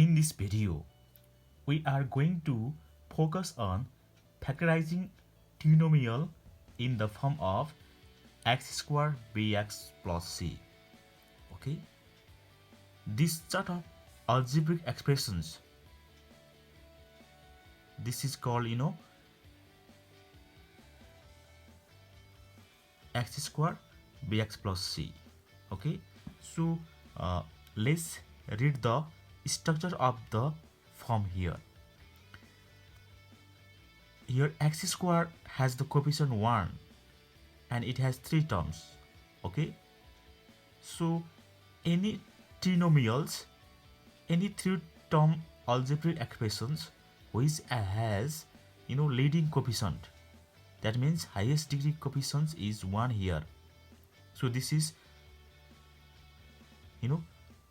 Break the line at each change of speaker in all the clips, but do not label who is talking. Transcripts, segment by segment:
In this video, we are going to focus on factorizing trinomial in the form of x square bx plus c. Okay, this sort of algebraic expressions, this is called x square bx plus c. Okay, so let's read the structure of the form here. Here x square has the coefficient 1 and it has 3 terms. Okay, so any trinomials, any 3-term algebraic expressions which has leading coefficient, that means highest degree coefficient is 1 here. So this is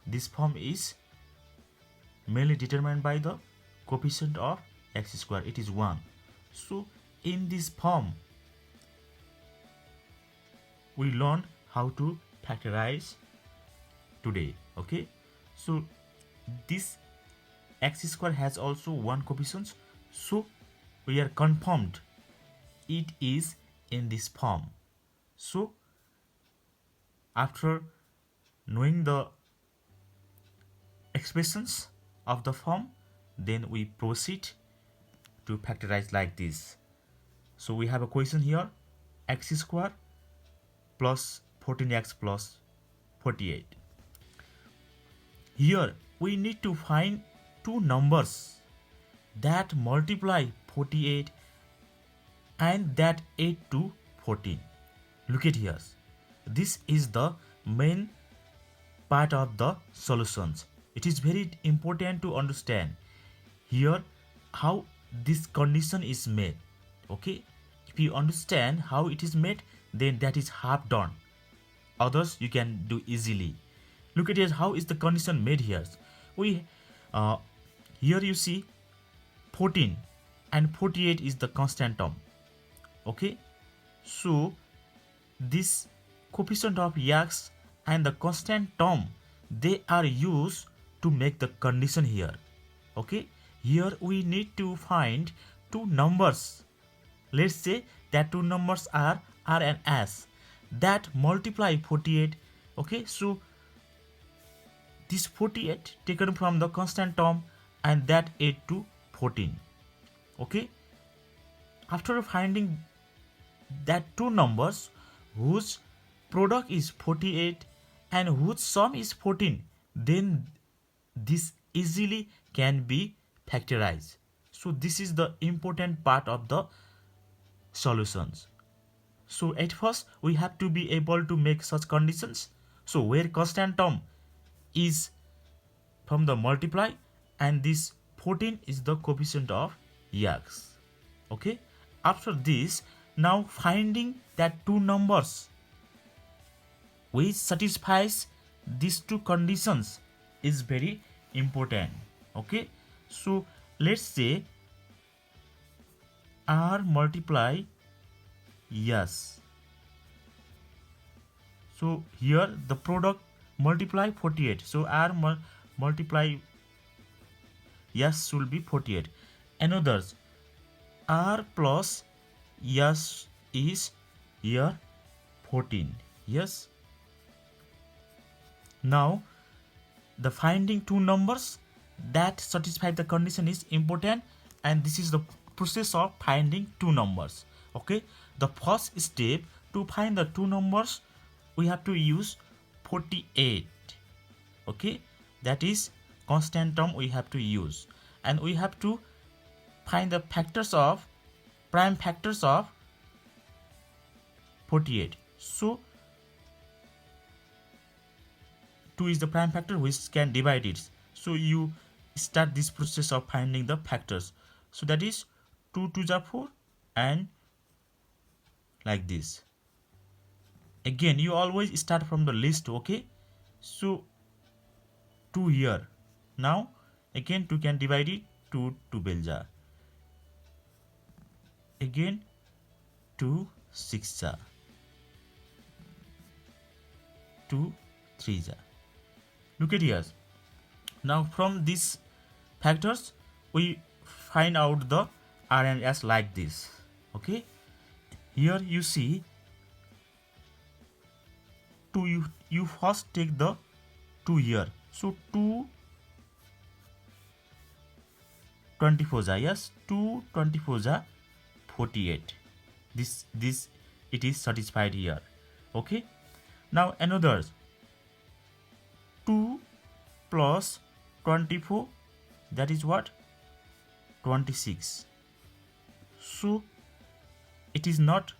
this form is mainly determined by the coefficient of x square, it is 1. So in this form we learned how to factorize today. Okay, so this x square has also 1 coefficient, so we are confirmed it is in this form. So after knowing the expressions of the form, then we proceed to factorize like this. So we have a question here, x square plus 14x plus 48. Here we need to find two numbers that multiply 48 and that add to 14. Look at here. This is the main part of the solutions. It is very important to understand here how this condition is made. Okay, if you understand how it is made, then that is half done. Others you can do easily. Look at here, how is the condition made here. We here you see 14 and 48 is the constant term. Okay, so this coefficient of x and the constant term, they are used to make the condition here. Okay, here we need to find two numbers. Let's say that two numbers are r and s that multiply 48. Okay, so this 48 taken from the constant term and that add to 14. Okay, after finding that two numbers whose product is 48 and whose sum is 14, then this easily can be factorized. So this is the important part of the solutions. So at first we have to be able to make such conditions. So where constant term is from the multiply and this 14 is the coefficient of x. Okay, after this, now finding that two numbers which satisfies these two conditions is very important. Okay, so let's say r multiply s. So here the product multiply 48, so r multiply s should be 48. Another r plus s is here 14. Yes, now the finding two numbers that satisfy the condition is important, and this is the process of finding two numbers. Okay, the first step to find the two numbers, we have to use 48. Okay, that is constant term we have to use, and we have to find the factors of prime factors of 48. So 2 is the prime factor which can divide it. So you start this process of finding the factors. So that is 2 to the 4 and like this. Again you always start from the list. Okay, so 2 here. Now again 2 can divide it, 2 belja. Again 2 6 ja. 2 3 ja. Look at here. Now from this factors, we find out the R and S like this. Okay, here you see 2, you first take the 2 here, so 2 24 ja, yes, 2 24 ja 48. This it is satisfied here. Okay, now another 2 plus 24, that is what, 26. So it is not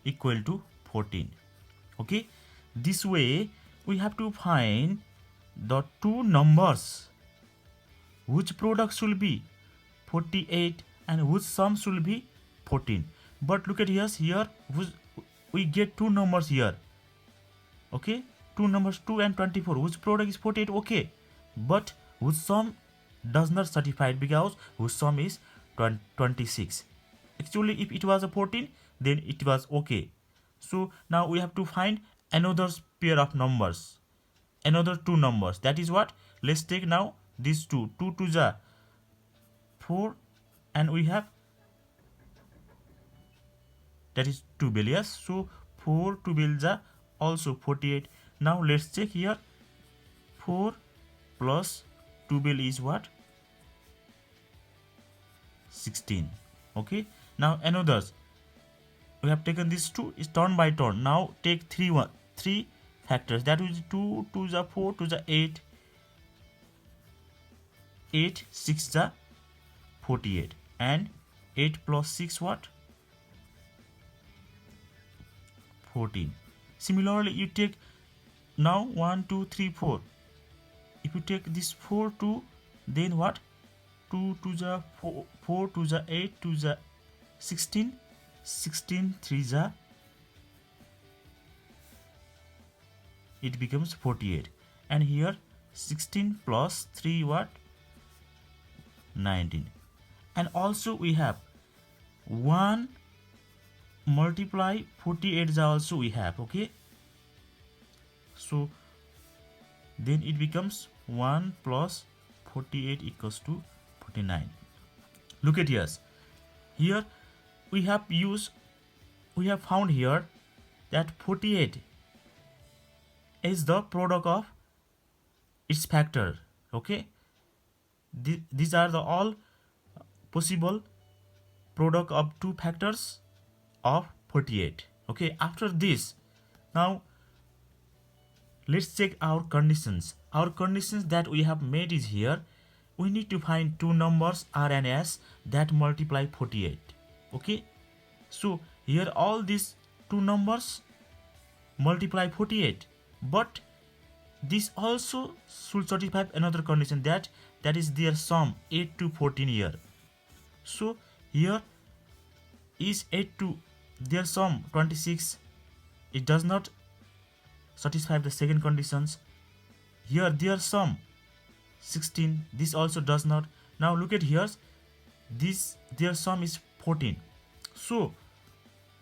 equal to 14. Okay, this way we have to find the two numbers whose product should be 48 and whose sum should be 14. But look at here we get two numbers here. Okay, two numbers 2 and 24, whose product is 48. Okay, but whose sum does not satisfy because whose sum is 26. Actually, if it was a 14, then it was okay. So now we have to find another pair of numbers, another two numbers. That is what, let's take now these two. 2 to the 4, and we have, that is 2 billions. So 4 to build the also 48. Now let's check here. 4 plus 2 bill is what, 16. Okay, now another, we have taken these two is turn by turn. Now take 3 factors, that is 2 to the 4 to the 8, 8 6 the 48, and 8 plus 6 what, 14. Similarly, you take now 1 2 3 4. If you take this 4 2, then what, 2 to the 4 to the 8 to the 16, 16 3 the, it becomes 48. And here 16 plus 3 what, 19. And also we have 1 multiply 48 also we have. Okay, so then it becomes 1 plus 48 equals to 49. Look at here we have found here that 48 is the product of its factor. Okay, these are the all possible product of two factors of 48. Okay, after this, now let's check our conditions. Our conditions that we have made is here. We need to find two numbers R and S that multiply 48. Okay, so here all these two numbers multiply 48, but this also should satisfy another condition, that is their sum 8 to 14 here. So here is 8 to their sum 26, it does not satisfy the second conditions. Here their sum 16, this also does not. Now look at here, this their sum is 14. So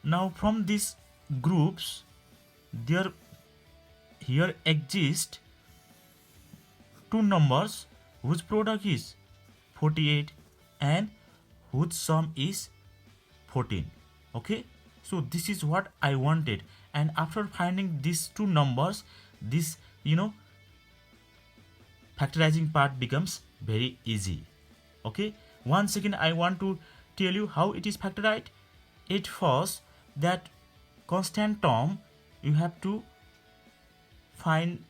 now from these groups there here exist two numbers whose product is 48 and whose sum is 14. Okay, so this is what I wanted. And after finding these two numbers, this factorizing part becomes very easy. Okay, once again I want to tell you how it is factorized. At first, that constant term, you have to find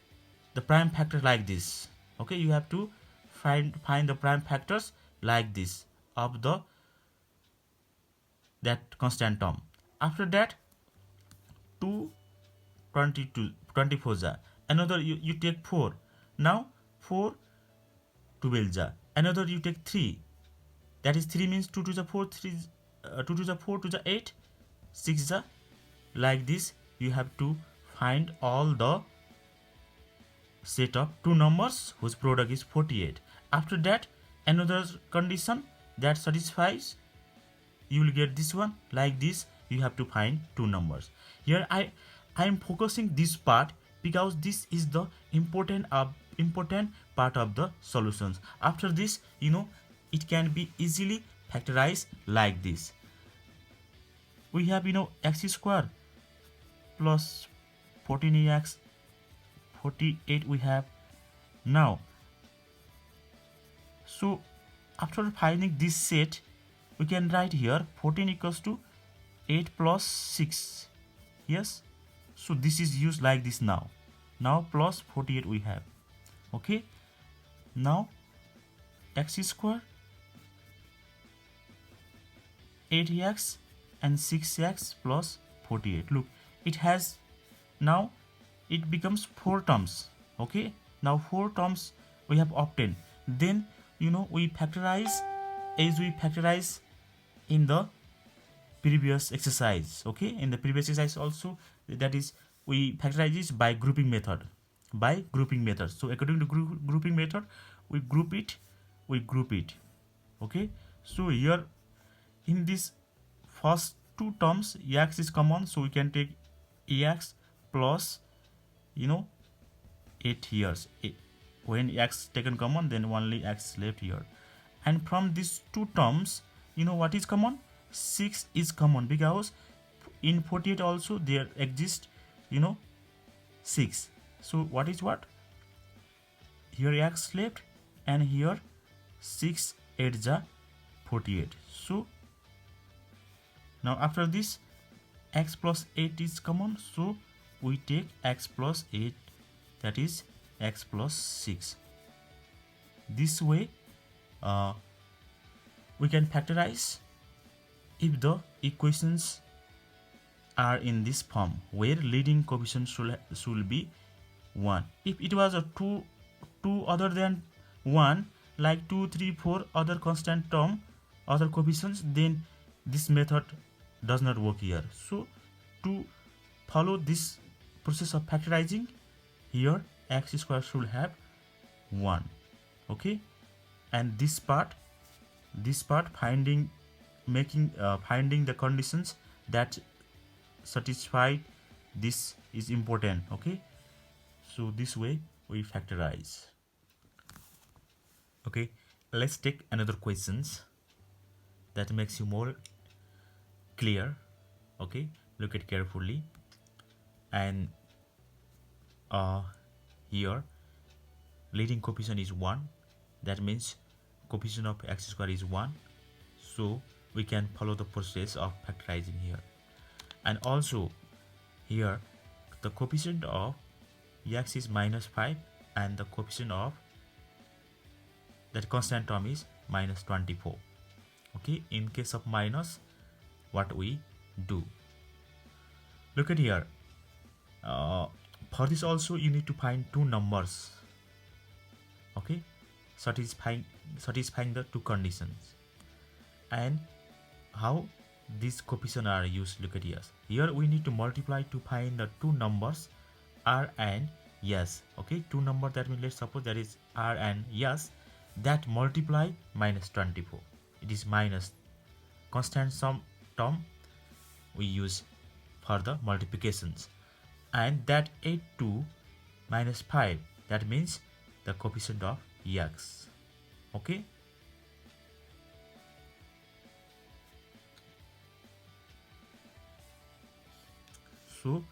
the prime factor like this. Okay, you have to find the prime factors like this of that constant term. After that, 2 22 24 ja, another you take 4. Now 4 12 ja, another you take 3, that is 3 means 2 to the 4 3 2 to the 4 to the 8 6 ja, like this you have to find all the set of two numbers whose product is 48. After that, another condition that satisfies, you will get this one. Like this you have to find two numbers. Here I am focusing this part because this is the important part of the solutions. After this, it can be easily factorized like this. We have x square plus 14x 48 we have now. So after finding this set, we can write here 14 equals to 8 plus 6. Yes, so this is used like this now. Now plus 48 we have. Okay, now x square 8x and 6x plus 48. Look, it has now it becomes 4 terms. Okay, now 4 terms we have obtained. Then we factorize as we factorize in the previous exercise. Okay, in the previous exercise also, that is we factorize this by grouping method. So according to grouping method, we group it. Okay, so here in this first two terms x is common, so we can take ax plus 8 here. When x taken common, then only x left here. And from these two terms, what is common? 6 is common, because in 48 also there exists 6. So what is what? Here x left, and here 6 8 ja 48. So now after this, x plus 8 is common, so we take x plus 8, that is x plus 6. This way we can factorize if the equations are in this form, where leading coefficient should be 1. If it was a 2 other than 1, like 2 3 4 other constant term, other coefficients, then this method does not work here. So to follow this process of factorizing, here x square should have 1. Okay, and this part finding the conditions that satisfy this is important. Okay, so this way we factorize. Okay, let's take another questions that makes you more clear. Okay, look at carefully. And here leading coefficient is 1, that means coefficient of x square is 1, so we can follow the process of factorizing here. And also here the coefficient of x is -5, and the coefficient of that constant term is -24. Okay, in case of minus, what we do, look at here. For this also you need to find two numbers. Okay, satisfying the two conditions. And how these coefficients are used, look at here. Here we need to multiply to find the two numbers r and s. Okay, two numbers, that means let's suppose that is r and s, that multiply -24. It is minus constant sum term we use for the multiplications. And that 82 minus 5, that means the coefficient of x. Okay, so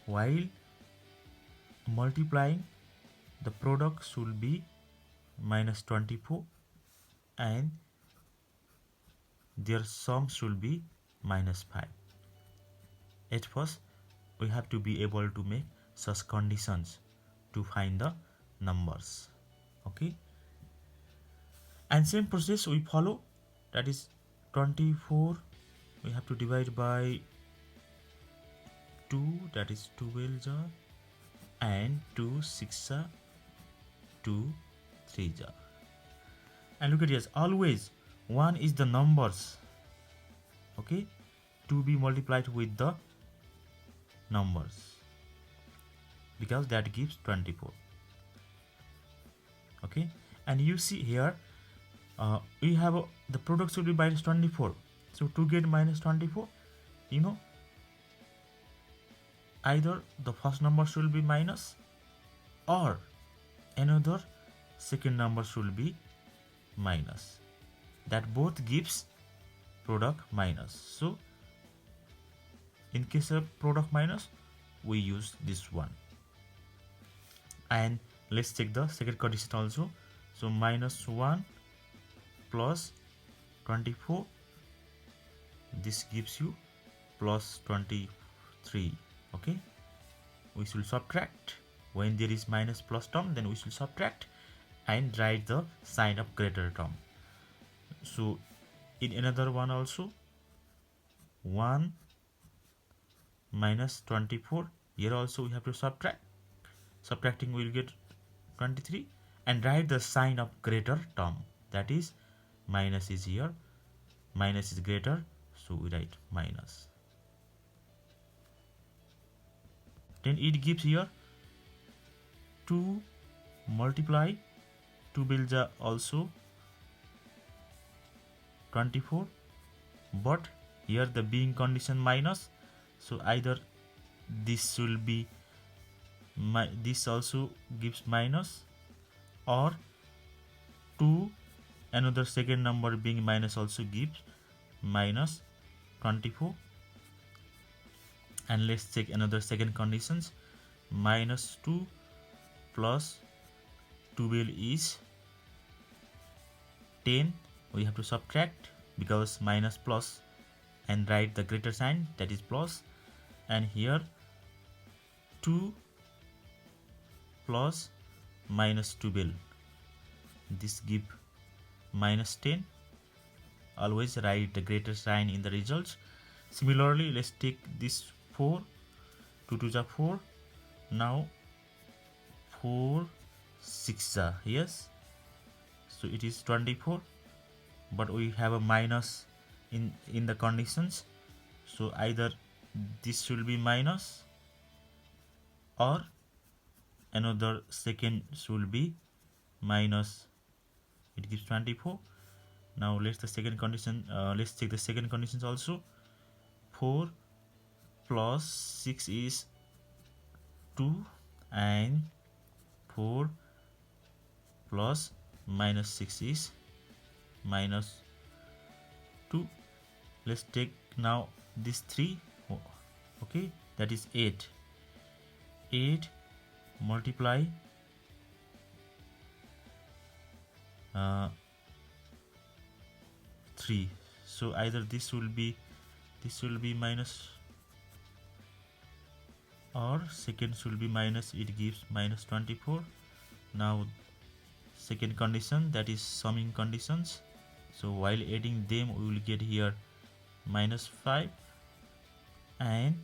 while multiplying, the product should be -24 and their sum should be -5. At first we have to be able to make such conditions to find the numbers. Okay, and same process we follow, that is 24 we have to divide by 2, that is 12 ja, and 2 6 ja, 2 3 ja. And look at this, always 1 is the numbers, okay, to be multiplied with the numbers, because that gives 24. Okay, and you see here we have the product should be -24. So to get -24, either the first number should be minus or another second number should be minus. That both gives product minus. So in case of product minus, we use this one. And let's check the second condition also. So minus 1 plus 24, this gives you plus 23. Okay, we should subtract. When there is minus plus term, then we should subtract and write the sign of greater term. So in another one also, 1 minus 24, here also we have to subtract. Subtracting we will get 23 and write the sign of greater term, that is minus is here, minus is greater, so we write minus. Then it gives here 2 multiply 2 bills are also 24, but here the being condition minus, so either this will be this also gives minus, or 2 another second number being minus also gives minus 24. And let's check another second conditions. Minus 2 plus 12 is 10. We have to subtract because minus plus and write the greater sign, that is plus. And here 2 plus minus 12, this give minus 10. Always write the greater sign in the results. Similarly, let's take this 4, 2 to the 4. Now 4 6 yes, so it is 24, but we have a minus in the conditions, so either this should be minus or another second should be minus. It gives 24. Now let's the second condition, let's check the second conditions also. 4 plus 6 is 2 and 4 plus minus 6 is minus 2. Let's take now this 3. Okay, that is 8. 8 multiply 3. So either this will be minus or second should be minus, it gives minus 24. Now second condition, that is summing conditions, so while adding them we will get here minus 5 and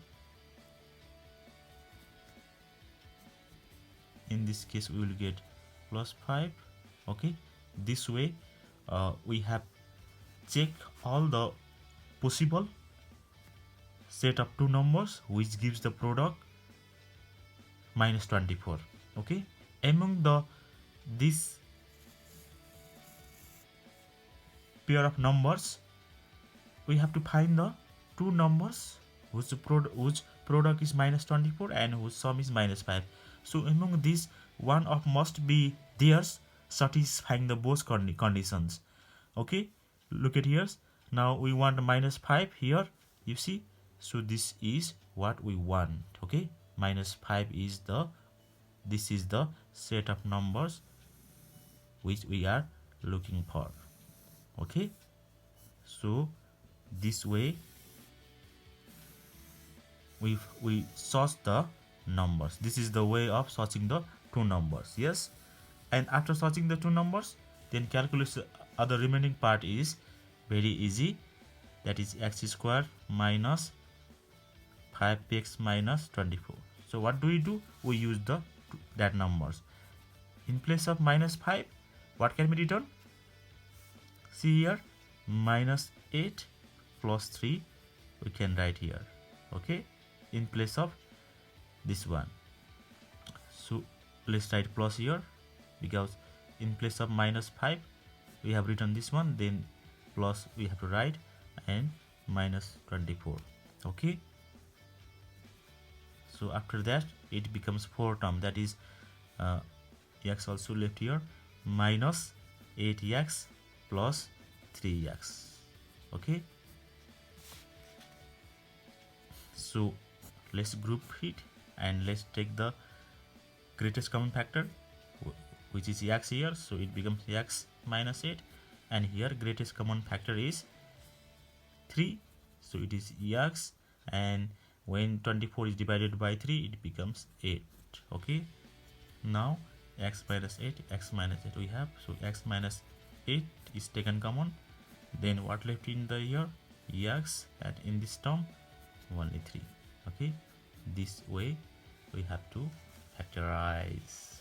in this case we will get plus 5. Okay, this way we have checked all the possible set of two numbers which gives the product minus 24. Okay, among this pair of numbers, we have to find the two numbers whose product is minus 24 and whose sum is minus 5. So among these, one of must be theirs satisfying the both conditions. Okay, look at here. Now we want minus 5 here, you see, so this is what we want. Okay, minus 5 is this is the set of numbers which we are looking for. Okay, so this way we search the numbers. This is the way of searching the two numbers. Yes, and after searching the two numbers, then calculate other remaining part is very easy, that is x square minus 5x minus 24. So what do? We use that numbers. In place of minus 5, what can be written? See here, minus 8 plus 3 we can write here. Okay, in place of this one. So let's write plus here, because in place of minus 5 we have written this one, then plus we have to write, and minus 24. Okay, So after that it becomes 4 term, that is uh, x also left here, minus 8x plus 3x. Okay, so let's group it and let's take the greatest common factor, which is x here, so it becomes x minus 8, and here greatest common factor is 3, so it is x, and when 24 is divided by 3 it becomes 8. Okay, now x minus 8, x minus 8 we have, so x minus 8 is taken common, then what left in the here, x, and in this term only 3. Okay, this way we have to factorize.